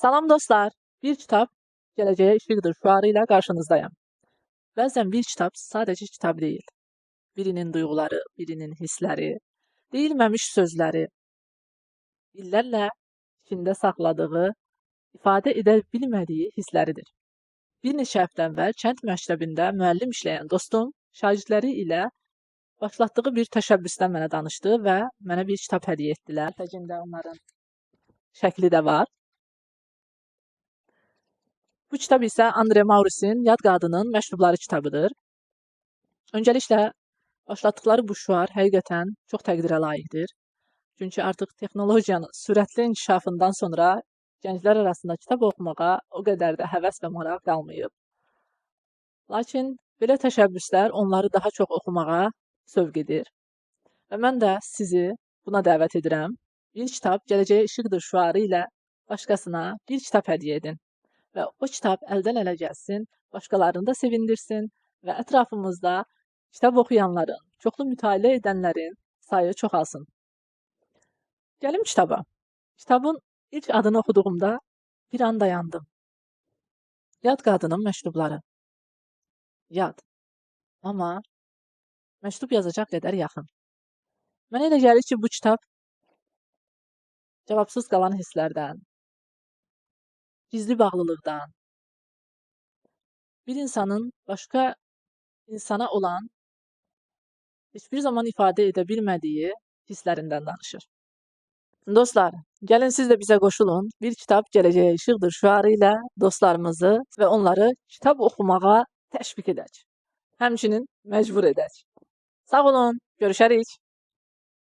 Salam dostlar. Bir kitab gələcəyə işıqdır şüarı ilə qarşınızdayım. Bəzən bir kitab sadəcə kitab deyil. Birinin duyğuları, birinin hissləri, deyilməmiş sözləri, illərlə içində saxladığı, ifadə edə bilmədiyi hissləridir. Bir neçə həftə əvvəl kənd məktəbində müəllim işləyən dostum şagirdləri ilə başlatdığı bir təşəbbüsdən mənə danışdı və mənə bir kitab hədiyyə etdilər. Təqimdə onların şəkli də var. Bu kitab isə Andre Maurisin Yad Qadının Məktubları kitabıdır. Öncəliklə başlatdıqları bu şüar həqiqətən çox təqdirə layiqdir. Çünki artıq texnologiyanın sürətli inkişafından sonra gənclər arasında kitab oxumağa o qədər də həvəs və maraq qalmayıb. Lakin belə təşəbbüslər onları daha çox oxumağa sövq edir. Və mən də sizi buna dəvət edirəm. Bir kitab gələcəyə işıqdır şüarı ilə başqasına bir kitab hədiyyə edin. Və o kitab əldən ələ gəlsin, başqalarını da sevindirsin və ətrafımızda kitab oxuyanların, çoxlu mütaliə edənlərin sayı çoxalsın. Gəlim kitaba. Kitabın ilk adını oxuduğumda bir an dayandım. Yad Qadının Məktubları. Yad. Amma məktub yazacaq qədər yaxın. Mənə elə gəlir ki, bu kitab cavabsız qalan hisslərdən, gizli bağlılıqdan, bir insanın başqa insana olan heç bir zaman ifadə edə bilmədiyi hisslərindən danışır. Dostlar, gəlin siz də bizə qoşulun. Bir kitab gələcəyə işıqdır şüarı ilə dostlarımızı və onları kitab oxumağa təşviq edək. Həmçinin məcbur edək. Sağ olun, görüşərik.